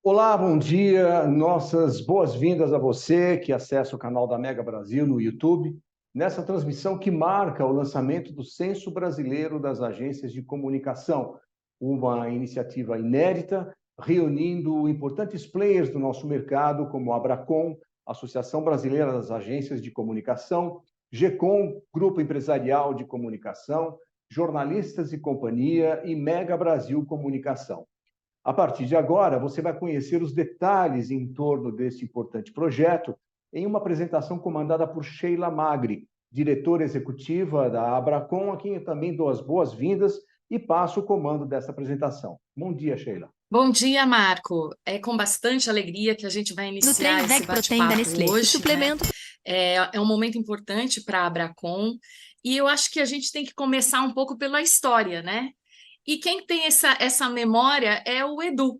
Olá, bom dia, nossas boas-vindas a você que acessa o canal da Mega Brasil no YouTube, nessa transmissão que marca o lançamento do Censo Brasileiro das Agências de Comunicação, uma iniciativa inédita, reunindo importantes players do nosso mercado, como a Abracom, Associação Brasileira das Agências de Comunicação, GECOM, Grupo Empresarial de Comunicação, Jornalistas e Companhia e Mega Brasil Comunicação. A partir de agora, você vai conhecer os detalhes em torno deste importante projeto em uma apresentação comandada por Sheila Magri, diretora executiva da Abracom, a quem eu também dou as boas-vindas e passo o comando dessa apresentação. Bom dia, Sheila. Bom dia, Marco. É com bastante alegria que a gente vai iniciar esse bate-papo hoje. Suplemento. É um momento importante para a Abracom e eu acho que a gente tem que começar um pouco pela história, né? E quem tem essa memória é o Edu.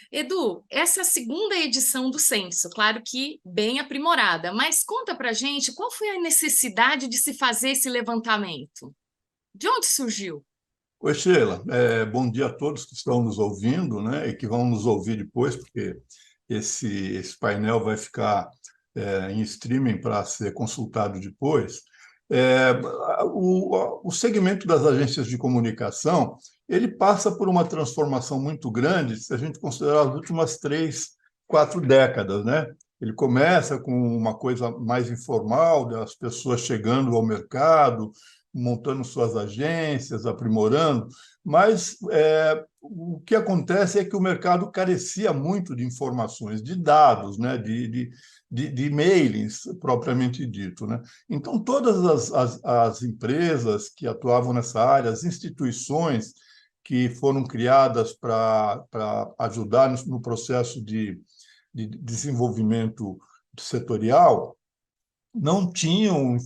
Edu, essa é a segunda edição do Censo, claro que bem aprimorada, mas conta pra gente qual foi a necessidade de se fazer esse levantamento? De onde surgiu? Oi, Sheila. Bom dia a todos que estão nos ouvindo, né, e que vão nos ouvir depois, porque esse painel vai ficar em streaming para ser consultado depois. O segmento das agências de comunicação, ele passa por uma transformação muito grande, se a gente considerar as últimas 3, 4 décadas, né? Ele começa com uma coisa mais informal, das pessoas chegando ao mercado, montando suas agências, aprimorando, mas o que acontece é que o mercado carecia muito de informações, de dados, né? de mailings, propriamente dito, né? Então, todas as empresas que atuavam nessa área, as instituições que foram criadas para ajudar no processo de desenvolvimento setorial, não tinham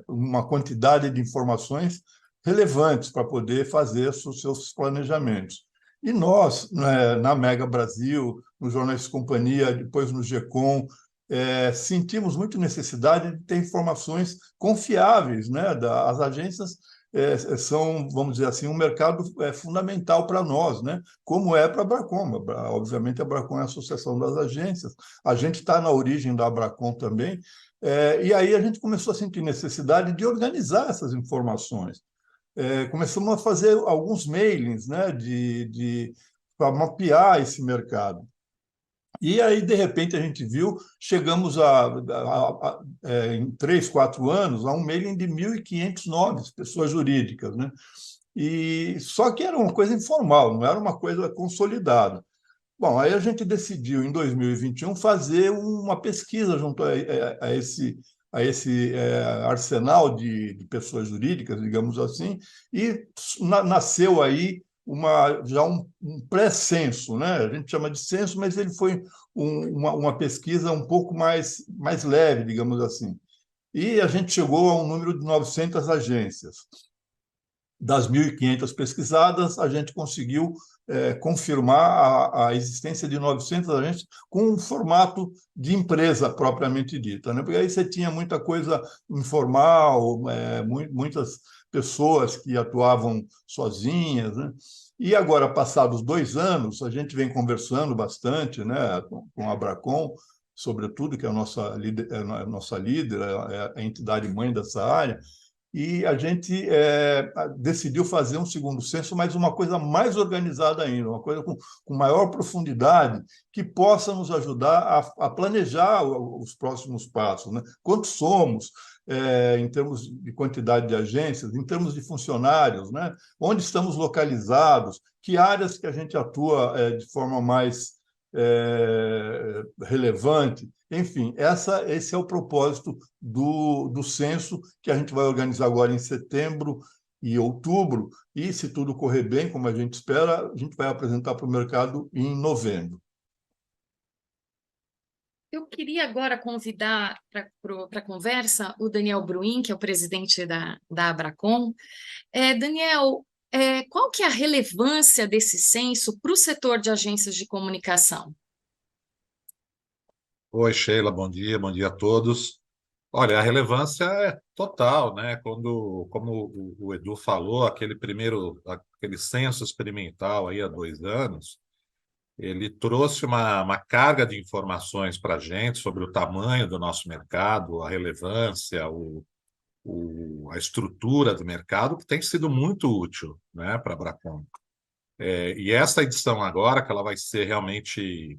uma quantidade de informações relevantes para poder fazer os seus planejamentos. E nós, né, na Mega Brasil, no Jornais de Companhia, depois no GECOM, sentimos muito necessidade de ter informações confiáveis, né? As agências são, vamos dizer assim, um mercado fundamental para nós, né? Como é para a Abracom. Obviamente, a Abracom é a Associação das Agências, a gente está na origem da Abracom também, e aí a gente começou a sentir necessidade de organizar essas informações. Começamos a fazer alguns mailings, né? Para mapear esse mercado. E aí, de repente, a gente viu, chegamos em 3, 4 anos, a um mailing de 1.500 nomes, pessoas jurídicas, né? Só que era uma coisa informal, não era uma coisa consolidada. Bom, aí a gente decidiu, em 2021, fazer uma pesquisa junto a esse arsenal de pessoas jurídicas, digamos assim, e nasceu aí já um pré-censo, né? A gente chama de censo, mas ele foi uma pesquisa um pouco mais leve, digamos assim. E a gente chegou a um número de 900 agências. Das 1.500 pesquisadas, a gente conseguiu confirmar a existência de 900 agências com um formato de empresa propriamente dita, né? Porque aí você tinha muita coisa informal, muitas pessoas que atuavam sozinhas, né? E agora, passados 2 anos, a gente vem conversando bastante, né, com a Abracom, sobretudo, que é a nossa líder, é a entidade mãe dessa área, e a gente decidiu fazer um segundo censo, mas uma coisa mais organizada ainda, uma coisa com maior profundidade, que possa nos ajudar a planejar os próximos passos, né? Quantos somos, em termos de quantidade de agências, em termos de funcionários, né? Onde estamos localizados, que áreas que a gente atua de forma mais relevante. Enfim, esse é o propósito do censo que a gente vai organizar agora em setembro e outubro, e se tudo correr bem, como a gente espera, a gente vai apresentar para o mercado em novembro. Eu queria agora convidar para a conversa o Daniel Bruin, que é o presidente da Abracom. Daniel, qual que é a relevância desse censo para o setor de agências de comunicação? Oi, Sheila, bom dia a todos. Olha, a relevância é total, né? Como o Edu falou, aquele censo experimental aí há 2 anos, ele trouxe uma carga de informações para a gente sobre o tamanho do nosso mercado, a relevância, a estrutura do mercado, que tem sido muito útil, né, para a Bracon. E essa edição agora, que ela vai ser realmente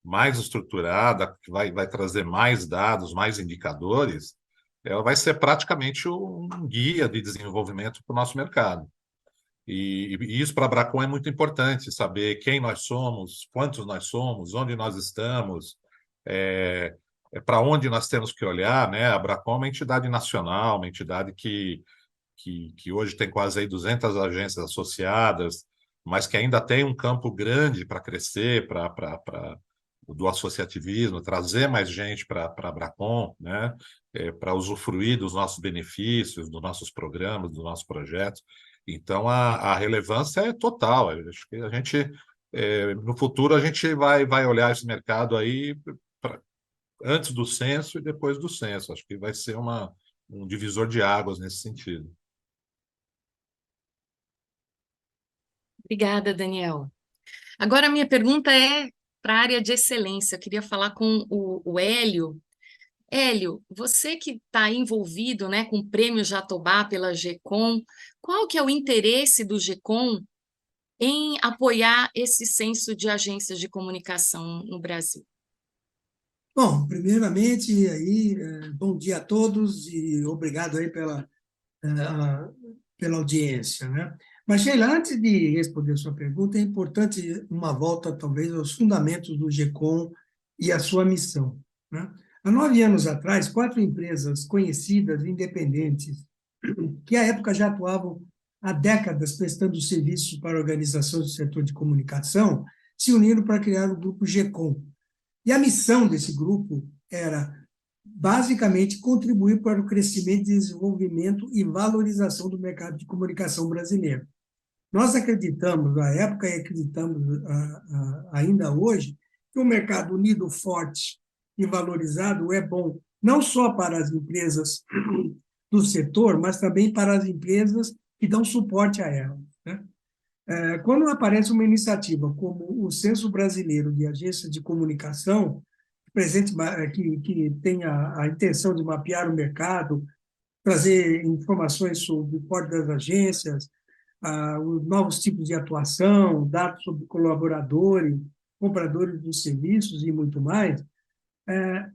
mais estruturada, que vai trazer mais dados, mais indicadores, ela vai ser praticamente um guia de desenvolvimento para o nosso mercado. E isso para a Bracon é muito importante, saber quem nós somos, quantos nós somos, onde nós estamos, para onde nós temos que olhar, né? A Bracon é uma entidade nacional, uma entidade que hoje tem quase aí 200 agências associadas, mas que ainda tem um campo grande para crescer, do associativismo, trazer mais gente para a Bracon, né? Para usufruir dos nossos benefícios, dos nossos programas, dos nossos projetos. Então, a relevância é total. Acho que a gente, no futuro, a gente vai olhar esse mercado aí antes do censo e depois do censo. Acho que vai ser um divisor de águas nesse sentido. Obrigada, Daniel. Agora, a minha pergunta é para a área de excelência. Eu queria falar com o Hélio. Hélio, você que está envolvido, né, com o Prêmio Jatobá pela GECOM, qual que é o interesse do GECOM em apoiar esse censo de agências de comunicação no Brasil? Bom, primeiramente, aí, bom dia a todos e obrigado aí pela audiência, né? Mas, Sheila, antes de responder a sua pergunta, é importante uma volta, talvez, aos fundamentos do GECOM e a sua missão, né? Há 9 anos atrás, 4 empresas conhecidas, independentes, que à época já atuavam há décadas prestando serviços para organizações do setor de comunicação, se uniram para criar o grupo GECOM. E a missão desse grupo era, basicamente, contribuir para o crescimento, desenvolvimento e valorização do mercado de comunicação brasileiro. Nós acreditamos, na época, e acreditamos ainda hoje, que o mercado unido, forte e valorizado é bom não só para as empresas do setor, mas também para as empresas que dão suporte a ela, né? Quando aparece uma iniciativa como o Censo Brasileiro de Agências de Comunicação, que tem a intenção de mapear o mercado, trazer informações sobre o porte das agências, os novos tipos de atuação, dados sobre colaboradores, compradores dos serviços e muito mais,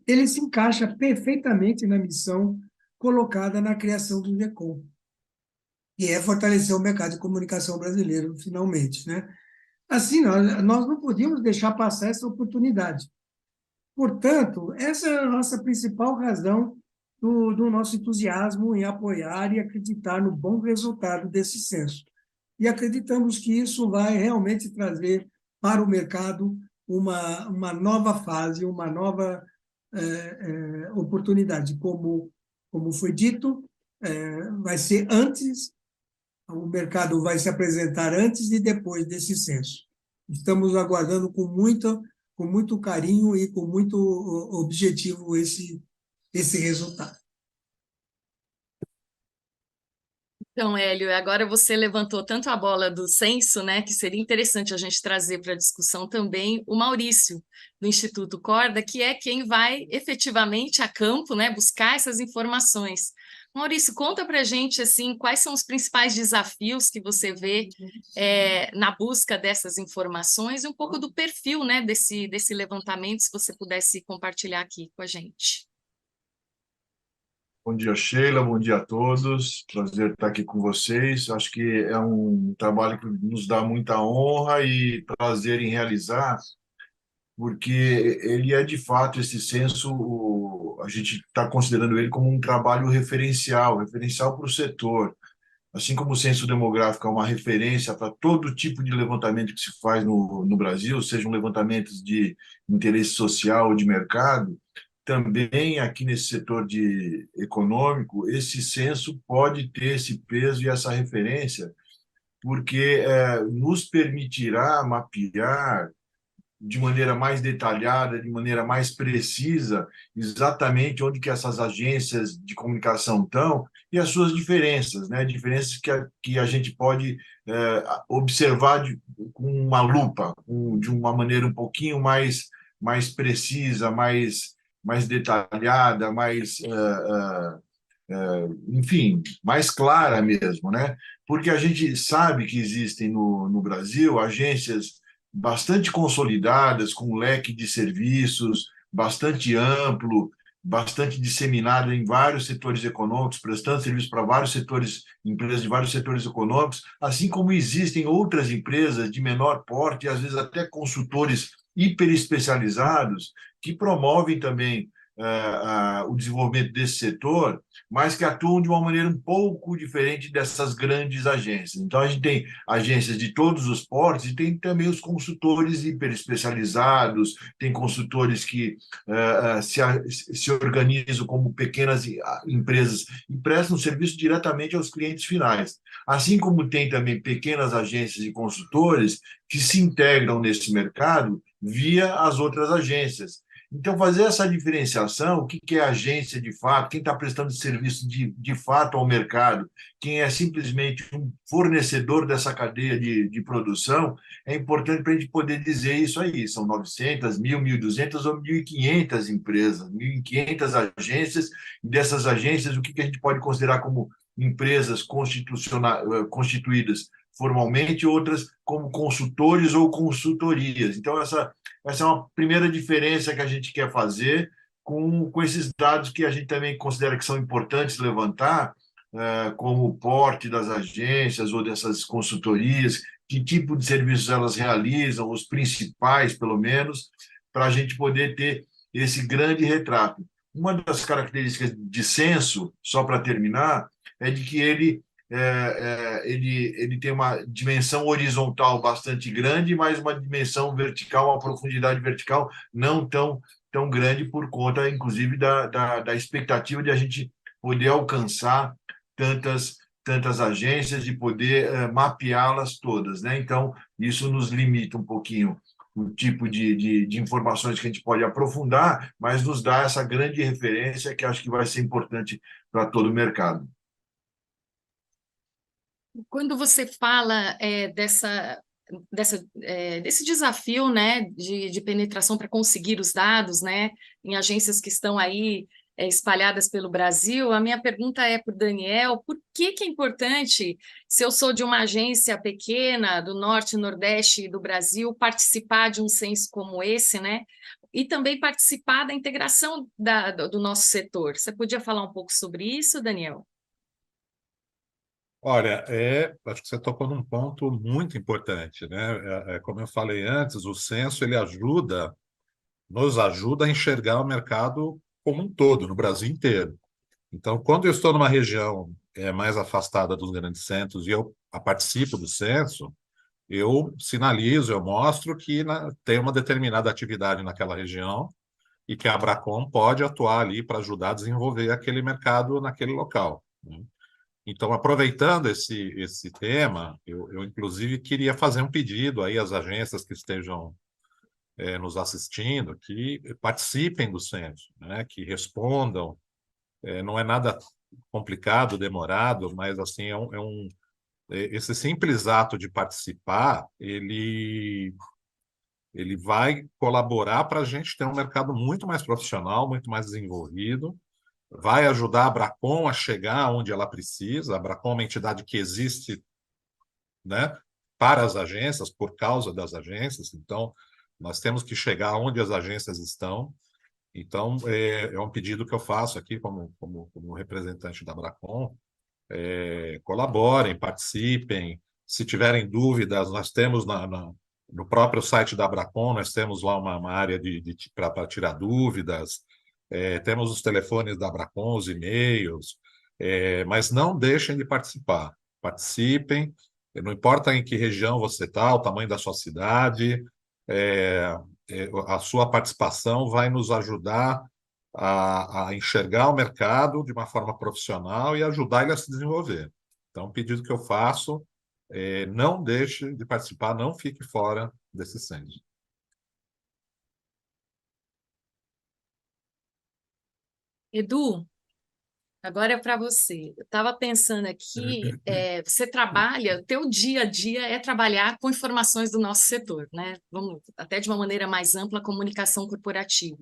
ele se encaixa perfeitamente na missão colocada na criação do GECOM, que é fortalecer o mercado de comunicação brasileiro, finalmente, né? Assim, nós não podíamos deixar passar essa oportunidade. Portanto, essa é a nossa principal razão do nosso entusiasmo em apoiar e acreditar no bom resultado desse censo. E acreditamos que isso vai realmente trazer para o mercado uma nova fase, uma nova oportunidade. Como foi dito, vai ser antes, o mercado vai se apresentar antes e depois desse censo. Estamos aguardando com muito carinho e com muito objetivo esse resultado. Então, Hélio, agora você levantou tanto a bola do censo, né, que seria interessante a gente trazer para a discussão também o Maurício, do Instituto Corda, que é quem vai efetivamente a campo, né, buscar essas informações. Maurício, conta para a gente assim, quais são os principais desafios que você vê na busca dessas informações e um pouco do perfil, né, desse levantamento, se você pudesse compartilhar aqui com a gente. Bom dia, Sheila. Bom dia a todos. Prazer estar aqui com vocês. Acho que é um trabalho que nos dá muita honra e prazer em realizar, porque ele é, de fato, esse censo, a gente está considerando ele como um trabalho referencial para o setor. Assim como o censo demográfico é uma referência para todo tipo de levantamento que se faz no Brasil, sejam levantamentos de interesse social ou de mercado, também aqui nesse setor econômico, esse censo pode ter esse peso e essa referência, porque nos permitirá mapear de maneira mais detalhada, de maneira mais precisa, exatamente onde que essas agências de comunicação estão e as suas diferenças, né? Diferenças que a gente pode observar com uma lupa, de uma maneira um pouquinho mais precisa, mais detalhada, enfim, mais clara mesmo, né? Porque a gente sabe que existem no Brasil agências bastante consolidadas, com um leque de serviços bastante amplo, bastante disseminado em vários setores econômicos, prestando serviço para vários setores, empresas de vários setores econômicos, assim como existem outras empresas de menor porte, às vezes até consultores hiperespecializados, que promovem também o desenvolvimento desse setor, mas que atuam de uma maneira um pouco diferente dessas grandes agências. Então, a gente tem agências de todos os portes e tem também os consultores hiperespecializados, tem consultores que se organizam como pequenas empresas e prestam serviço diretamente aos clientes finais. Assim como tem também pequenas agências e consultores que se integram nesse mercado via as outras agências. Então, fazer essa diferenciação, o que é agência de fato, quem está prestando serviço de fato ao mercado, quem é simplesmente um fornecedor dessa cadeia de produção, é importante para a gente poder dizer isso aí. São 900, 1.000, 1.200 ou 1.500 empresas, 1.500 agências, e dessas agências, o que a gente pode considerar como empresas constituídas formalmente, outras como consultores ou consultorias. Então, essa é uma primeira diferença que a gente quer fazer com esses dados que a gente também considera que são importantes levantar, como o porte das agências ou dessas consultorias, que tipo de serviços elas realizam, os principais, pelo menos, para a gente poder ter esse grande retrato. Uma das características de censo, só para terminar, é de que ele tem uma dimensão horizontal bastante grande, mas uma dimensão vertical, uma profundidade vertical não tão grande por conta, inclusive, da expectativa de a gente poder alcançar tantas agências e poder mapeá-las todas, né? Então, isso nos limita um pouquinho o tipo de informações que a gente pode aprofundar, mas nos dá essa grande referência que acho que vai ser importante para todo o mercado. Quando você fala desse desafio, né, de penetração para conseguir os dados, né, em agências que estão aí espalhadas pelo Brasil, a minha pergunta é para o Daniel: por que é importante, se eu sou de uma agência pequena do Norte e Nordeste do Brasil, participar de um censo como esse, né, e também participar da integração do nosso setor? Você podia falar um pouco sobre isso, Daniel? Olha, acho que você tocou num ponto muito importante, né? Como eu falei antes, o censo ele nos ajuda a enxergar o mercado como um todo, no Brasil inteiro. Então, quando eu estou numa região mais afastada dos grandes centros e eu participo do censo, eu sinalizo, eu mostro que tem uma determinada atividade naquela região e que a Abracom pode atuar ali para ajudar a desenvolver aquele mercado naquele local, né? Então, aproveitando esse tema, eu inclusive queria fazer um pedido aí às agências que estejam nos assistindo, que participem do censo, né? Que respondam. Não é nada complicado, demorado, mas assim esse simples ato de participar, ele vai colaborar para a gente ter um mercado muito mais profissional, muito mais desenvolvido. Vai ajudar a Abracom a chegar onde ela precisa. A Abracom é uma entidade que existe, né, para as agências, por causa das agências. Então, nós temos que chegar onde as agências estão. Então, é um pedido que eu faço aqui como representante da Abracom. Colaborem, participem. Se tiverem dúvidas, nós temos no próprio site da Abracom, nós temos lá uma área para tirar dúvidas. Temos os telefones da Abracom, os e-mails, mas não deixem de participar. Participem, não importa em que região você está, o tamanho da sua cidade, a sua participação vai nos ajudar a enxergar o mercado de uma forma profissional e ajudar ele a se desenvolver. Então, o pedido que eu faço não deixe de participar, não fique fora desse censo. Edu, agora é para você. Eu estava pensando aqui, você trabalha, o teu dia a dia é trabalhar com informações do nosso setor, né? Vamos, até de uma maneira mais ampla, a comunicação corporativa.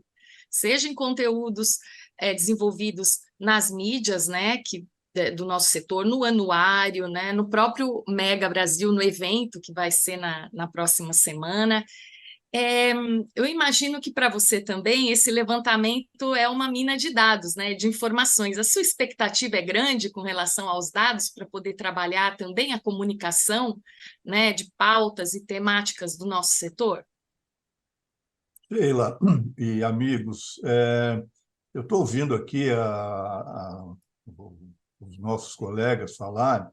Seja em conteúdos desenvolvidos nas mídias, né, do nosso setor, no anuário, né, no próprio Mega Brasil, no evento que vai ser na próxima semana. Eu imagino que para você também esse levantamento é uma mina de dados, né, de informações. A sua expectativa é grande com relação aos dados para poder trabalhar também a comunicação, né, de pautas e temáticas do nosso setor? Sheila e amigos, eu estou ouvindo aqui os nossos colegas falarem,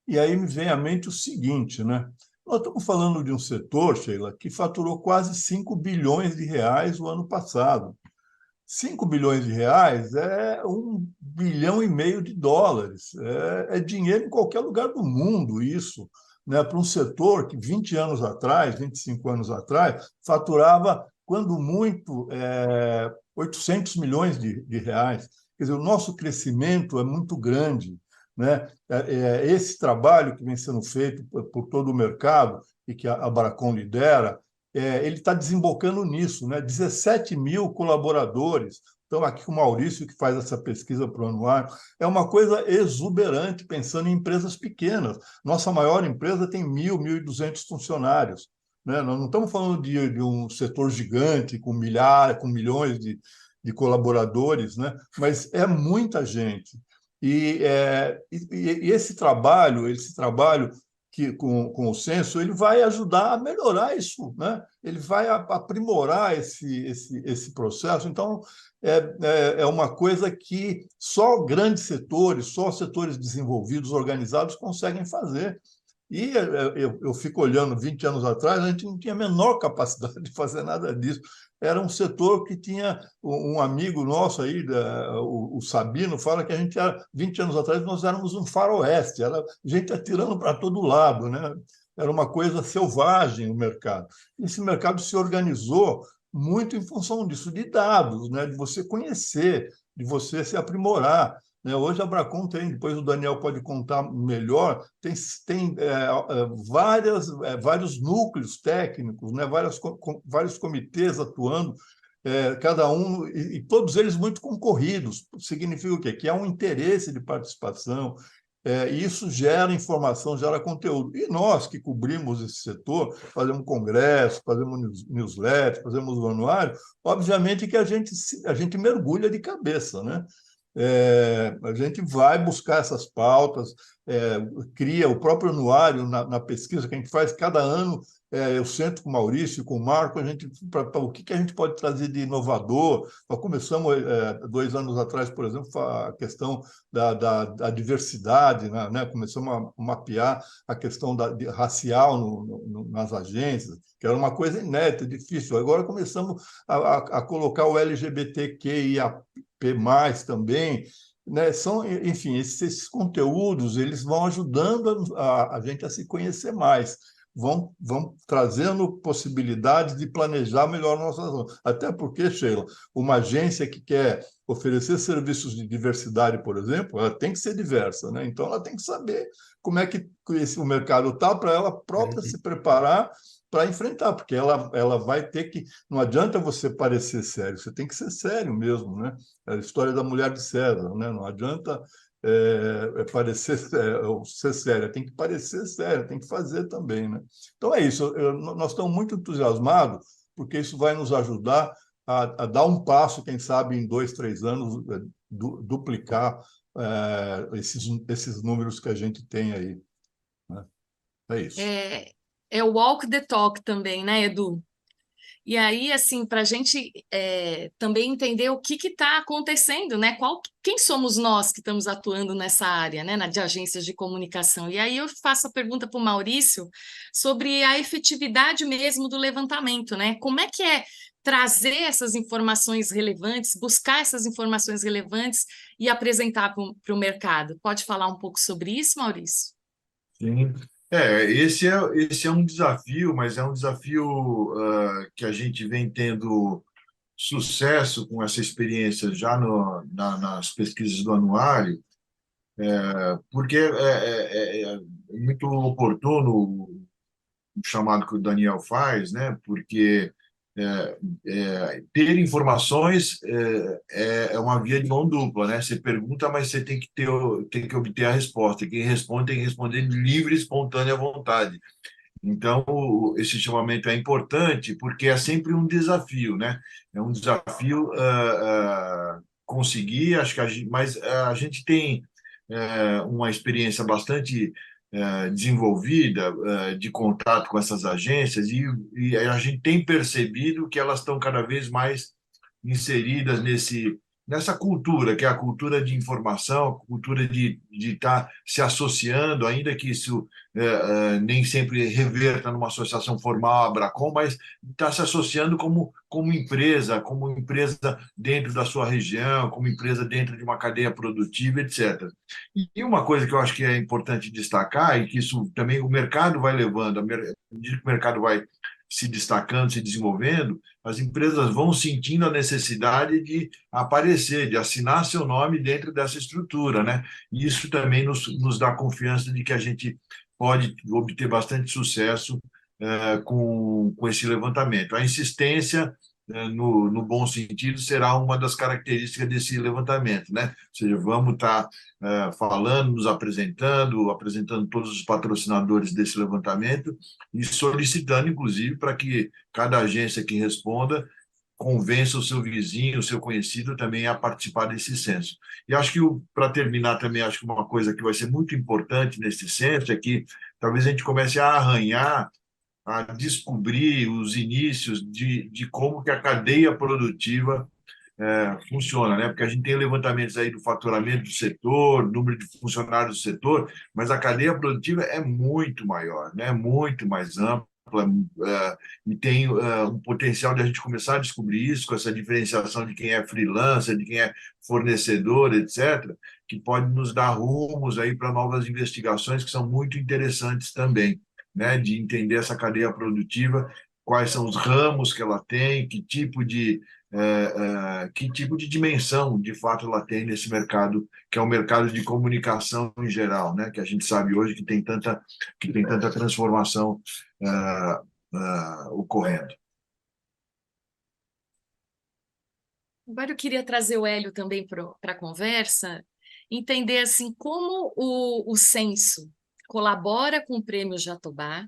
e aí me vem à mente o seguinte, né? Nós estamos falando de um setor, Sheila, que faturou quase 5 bilhões de reais o ano passado. 5 bilhões de reais é 1,5 bilhão de dólares. É dinheiro em qualquer lugar do mundo, isso, né? Para um setor que 20 anos atrás, 25 anos atrás, faturava, quando muito, 800 milhões de reais. Quer dizer, o nosso crescimento é muito grande, né? Esse trabalho que vem sendo feito por todo o mercado e que a Bracon lidera, ele está desembocando nisso, né? 17 mil colaboradores. Então, aqui com o Maurício, que faz essa pesquisa para o anuário, é uma coisa exuberante, pensando em empresas pequenas. Nossa maior empresa tem 1.200 funcionários, né? Nós não estamos falando de um setor gigante, com milhares, com milhões de colaboradores, né? Mas é muita gente. E esse trabalho que com o censo, ele vai ajudar a melhorar isso, né? Ele vai aprimorar esse processo. Então, é uma coisa que só grandes setores, só setores desenvolvidos, organizados, conseguem fazer. E eu fico olhando, 20 anos atrás, a gente não tinha a menor capacidade de fazer nada disso. Era um setor que tinha um amigo nosso aí, o Sabino, fala que a gente era, 20 anos atrás, nós éramos um faroeste, era gente atirando para todo lado, né? Era uma coisa selvagem o mercado. Esse mercado se organizou muito em função disso, de dados, né? De você conhecer, de você se aprimorar, né? Hoje a Bracon tem, depois o Daniel pode contar melhor, tem vários núcleos técnicos, né? Vários comitês atuando, cada um, e todos eles muito concorridos. Significa o quê? Que há um interesse de participação, e isso gera informação, gera conteúdo. E nós que cobrimos esse setor, fazemos congresso, fazemos newsletter, fazemos o anuário, obviamente que a gente mergulha de cabeça, né? A gente vai buscar essas pautas, cria o próprio anuário na pesquisa que a gente faz cada ano. Eu sento com o Maurício, com o Marco, para o que a gente pode trazer de inovador. Nós começamos 2 anos atrás, por exemplo, a questão da diversidade, né? Começamos a mapear a questão racial nas agências, que era uma coisa inédita, difícil. Agora começamos a colocar o LGBTQIA+ também, né? Enfim, esses conteúdos, eles vão ajudando a gente a se conhecer mais, vão trazendo possibilidades de planejar melhor nossas ações. Até porque, Sheila, uma agência que quer oferecer serviços de diversidade, por exemplo, ela tem que ser diversa, né? Então ela tem que saber como é que o mercado está, para ela própria se preparar para enfrentar, porque ela vai ter que... Não adianta você parecer sério, você tem que ser sério mesmo, né? É a história da mulher de César, né? Não adianta parecer ser séria, tem que parecer séria, tem que fazer também, né? Então é isso, nós estamos muito entusiasmados, porque isso vai nos ajudar a dar um passo, quem sabe em 2, 3 anos, duplicar esses números que a gente tem aí, né? É isso. É o walk the talk também, né, Edu? E aí, assim, para a gente também entender o que está acontecendo, né? Quem somos nós que estamos atuando nessa área, né? De agências de comunicação. E aí eu faço a pergunta para o Maurício sobre a efetividade mesmo do levantamento, né? Como é que é trazer essas informações relevantes, buscar essas informações relevantes e apresentar para o mercado? Pode falar um pouco sobre isso, Maurício? Sim. Esse é um desafio, mas é um desafio que a gente vem tendo sucesso com essa experiência já nas pesquisas do anuário, porque é muito oportuno o chamado que o Daniel faz, né? Porque ter informações é uma via de mão dupla, né? Você pergunta, mas você tem que obter a resposta. Quem responde tem que responder de livre e espontânea vontade. Então, esse chamamento é importante porque é sempre um desafio, né? É um desafio conseguir, acho que mas a gente tem uma experiência bastante desenvolvida de contato com essas agências e a gente tem percebido que elas estão cada vez mais inseridas nessa cultura, que é a cultura de informação, a cultura de estar se associando, ainda que isso nem sempre reverta numa associação formal, a Abracom, mas está se associando como empresa dentro da sua região, como empresa dentro de uma cadeia produtiva, etc. E uma coisa que eu acho que é importante destacar, e que isso também o mercado vai levando, à medida que o mercado vai se destacando, se desenvolvendo, as empresas vão sentindo a necessidade de aparecer, de assinar seu nome dentro dessa estrutura, né? E isso também nos dá confiança de que a gente pode obter bastante sucesso com esse levantamento. A insistência, no bom sentido, será uma das características desse levantamento, né? Ou seja, vamos estar falando, nos apresentando todos os patrocinadores desse levantamento e solicitando, inclusive, para que cada agência que responda convença o seu vizinho, o seu conhecido também a participar desse censo. E acho que, para terminar também, acho que uma coisa que vai ser muito importante nesse censo é que talvez a gente comece a arranhar, a descobrir os inícios de como que a cadeia produtiva funciona, né? Porque a gente tem levantamentos aí do faturamento do setor, número de funcionários do setor, mas a cadeia produtiva é muito maior, né? Muito mais ampla, e tem um potencial de a gente começar a descobrir isso com essa diferenciação de quem é freelancer, de quem é fornecedor, etc., que pode nos dar rumos aí para novas investigações que são muito interessantes também, né? De entender essa cadeia produtiva, quais são os ramos que ela tem, que tipo de dimensão, de fato, ela tem nesse mercado, que é o mercado de comunicação em geral, né? Que a gente sabe hoje que tem tanta transformação ocorrendo. Agora eu queria trazer o Hélio também para a conversa, entender assim como o censo colabora com o Prêmio Jatobá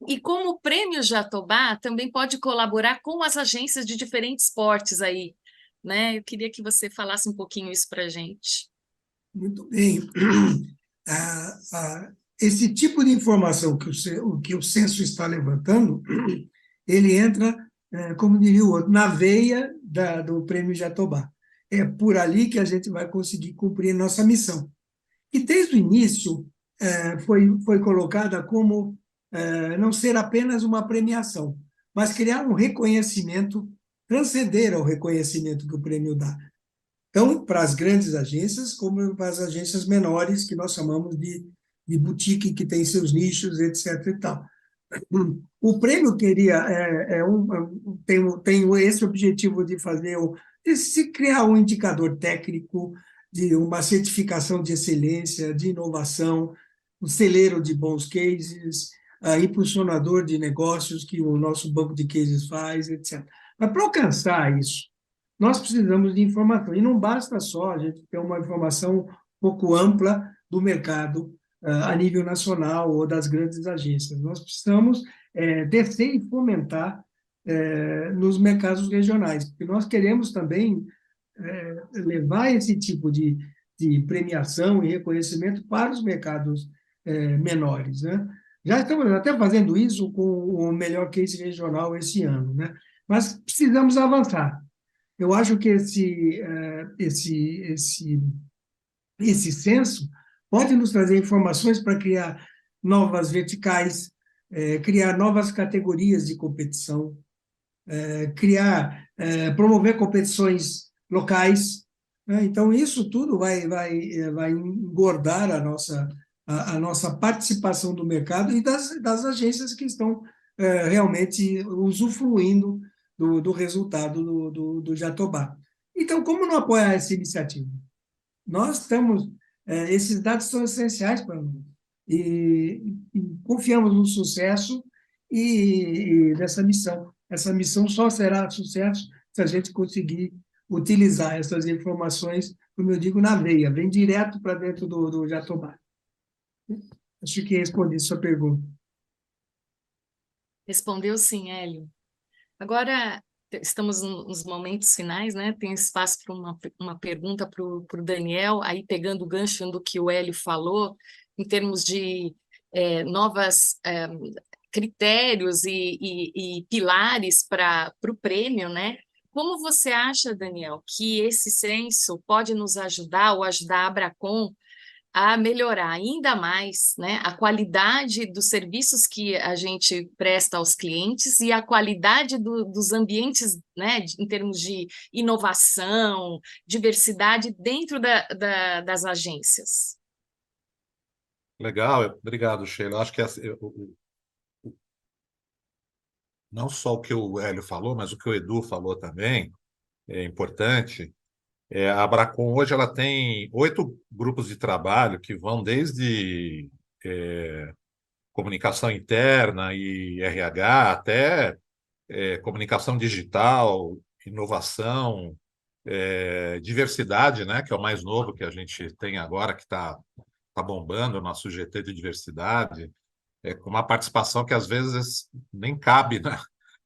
e como o Prêmio Jatobá também pode colaborar com as agências de diferentes portes aí, né? Eu queria que você falasse um pouquinho isso para a gente. Muito bem. Esse tipo de informação que o censo está levantando, ele entra, como diria o outro, na veia do Prêmio Jatobá. É por ali que a gente vai conseguir cumprir nossa missão. E desde o início foi colocada como não ser apenas uma premiação, mas criar um reconhecimento, transcender ao reconhecimento que o prêmio dá. Então, para as grandes agências, como para as agências menores, que nós chamamos de boutique, que tem seus nichos, etc. e tal. O prêmio queria tem esse objetivo de se criar um indicador técnico, de uma certificação de excelência, de inovação, um celeiro de bons cases, impulsionador de negócios que o nosso banco de cases faz, etc. Mas para alcançar isso, nós precisamos de informação. E não basta só a gente ter uma informação um pouco ampla do mercado a nível nacional ou das grandes agências. Nós precisamos descer e fomentar nos mercados regionais, porque nós queremos também levar esse tipo de premiação e reconhecimento para os mercados menores, né? Já estamos até fazendo isso com o melhor case regional esse ano, né? Mas precisamos avançar. Eu acho que esse censo pode nos trazer informações para criar novas verticais, criar novas categorias de competição, promover competições locais, né? Então, isso tudo vai engordar a nossa participação do mercado e das agências que estão realmente usufruindo do resultado do Jatobá. Então, como não apoiar essa iniciativa? Nós estamos... esses dados são essenciais para nós. E confiamos no sucesso dessa missão. Essa missão só será sucesso se a gente conseguir utilizar essas informações, como eu digo, na veia, vem direto para dentro do Jatobá. Acho que respondi sua pergunta. Respondeu sim, Hélio. Agora, estamos nos momentos finais, né? Tem espaço para uma pergunta para o Daniel, aí pegando o gancho do que o Hélio falou, em termos de novos critérios e pilares para o prêmio, né? Como você acha, Daniel, que esse censo pode nos ajudar ou ajudar a Abracom a melhorar ainda mais, né, a qualidade dos serviços que a gente presta aos clientes e a qualidade dos ambientes, né, em termos de inovação, diversidade dentro das agências? Legal, obrigado, Sheila. Eu acho que não só o que o Hélio falou, mas o que o Edu falou também é importante. A Abracom hoje ela tem 8 grupos de trabalho que vão desde comunicação interna e RH até comunicação digital, inovação, diversidade, né, que é o mais novo que a gente tem agora, que está bombando, o nosso GT de diversidade, com uma participação que às vezes nem cabe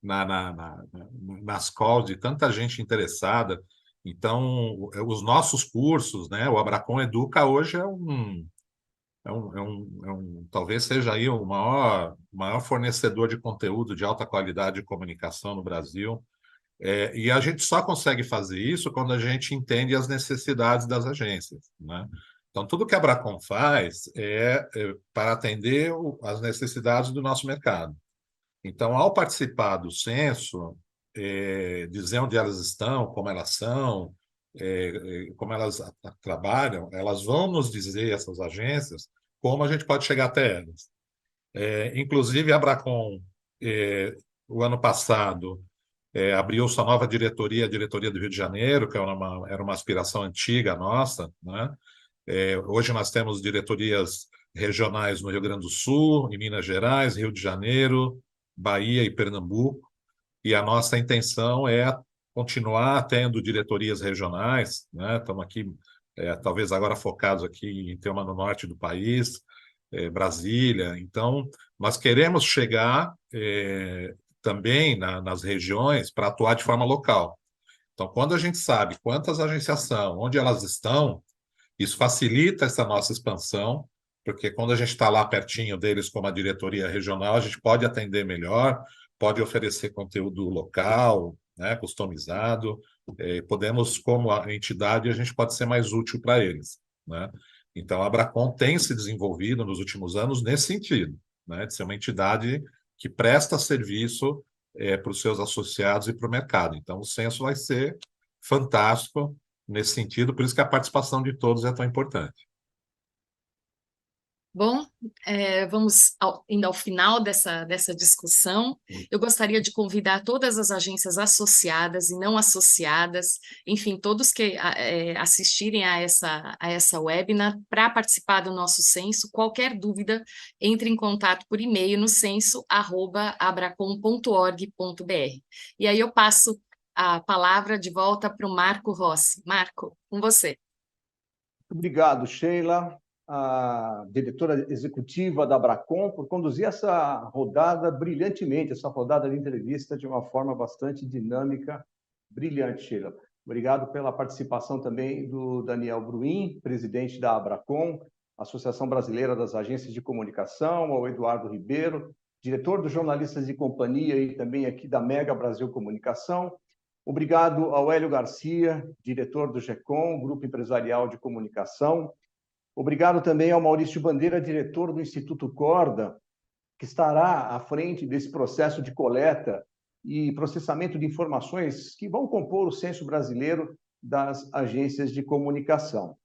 nas calls de tanta gente interessada. Então, os nossos cursos, né, o Abracom Educa hoje talvez seja aí o maior fornecedor de conteúdo de alta qualidade de comunicação no Brasil. E a gente só consegue fazer isso quando a gente entende as necessidades das agências, né? Então, tudo que a Abracom faz é para atender as necessidades do nosso mercado. Então, ao participar do censo, dizer onde elas estão, como elas são, como elas trabalham, elas vão nos dizer, essas agências, como a gente pode chegar até elas. Inclusive, a Abracom, o ano passado, abriu sua nova diretoria, a diretoria do Rio de Janeiro, que era uma aspiração antiga nossa, né? Hoje nós temos diretorias regionais no Rio Grande do Sul, em Minas Gerais, Rio de Janeiro, Bahia e Pernambuco, e a nossa intenção é continuar tendo diretorias regionais, né? Estamos aqui, talvez agora focados aqui em ter uma no norte do país, Brasília. Então, nós queremos chegar também nas regiões para atuar de forma local. Então, quando a gente sabe quantas agências são, onde elas estão, isso facilita essa nossa expansão, porque quando a gente está lá pertinho deles como a diretoria regional, a gente pode atender melhor, pode oferecer conteúdo local, né, customizado, podemos, como a entidade, a gente pode ser mais útil para eles, né? Então, a Abracom tem se desenvolvido nos últimos anos nesse sentido, né, de ser uma entidade que presta serviço para os seus associados e para o mercado. Então, o censo vai ser fantástico nesse sentido, por isso que a participação de todos é tão importante. Bom, vamos indo ao final dessa discussão. Eu gostaria de convidar todas as agências associadas e não associadas, enfim, todos que assistirem a essa webinar para participar do nosso censo. Qualquer dúvida, entre em contato por e-mail no censo@abracom.org.br. E aí eu passo a palavra de volta para o Marco Rossi. Marco, com você. Obrigado, Sheila, a diretora executiva da Abracom, por conduzir essa rodada brilhantemente, essa rodada de entrevista de uma forma bastante dinâmica, brilhante, Sheila. Obrigado pela participação também do Daniel Bruin, presidente da Abracom, Associação Brasileira das Agências de Comunicação, ao Eduardo Ribeiro, diretor dos Jornalistas de Companhia e também aqui da Mega Brasil Comunicação. Obrigado ao Hélio Garcia, diretor do GECOM, Grupo Empresarial de Comunicação. Obrigado também ao Maurício Bandeira, diretor do Instituto Corda, que estará à frente desse processo de coleta e processamento de informações que vão compor o Censo Brasileiro das Agências de Comunicação.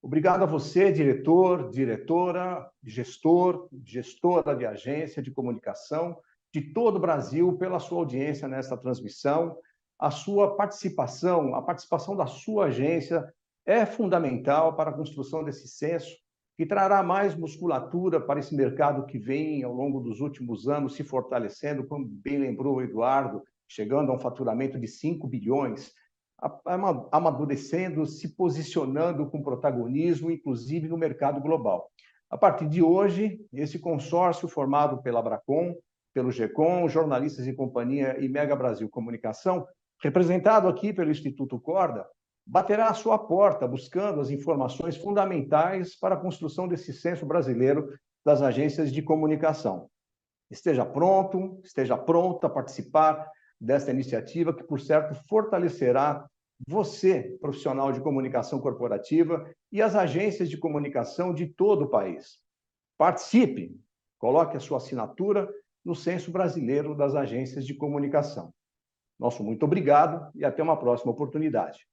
Obrigado a você, diretor, diretora, gestor, gestora de agência de comunicação, de todo o Brasil pela sua audiência nesta transmissão. A sua participação, a participação da sua agência é fundamental para a construção desse censo, que trará mais musculatura para esse mercado que vem, ao longo dos últimos anos, se fortalecendo, como bem lembrou o Eduardo, chegando a um faturamento de 5 bilhões, amadurecendo, se posicionando com protagonismo, inclusive no mercado global. A partir de hoje, esse consórcio formado pela Abracom, pelo GECOM, Jornalistas e Companhia e Mega Brasil Comunicação, representado aqui pelo Instituto Corda, baterá à sua porta, buscando as informações fundamentais para a construção desse censo brasileiro das agências de comunicação. Esteja pronto, esteja pronta a participar desta iniciativa que, por certo, fortalecerá você, profissional de comunicação corporativa, e as agências de comunicação de todo o país. Participe, coloque a sua assinatura no Censo Brasileiro das Agências de Comunicação. Nosso muito obrigado e até uma próxima oportunidade.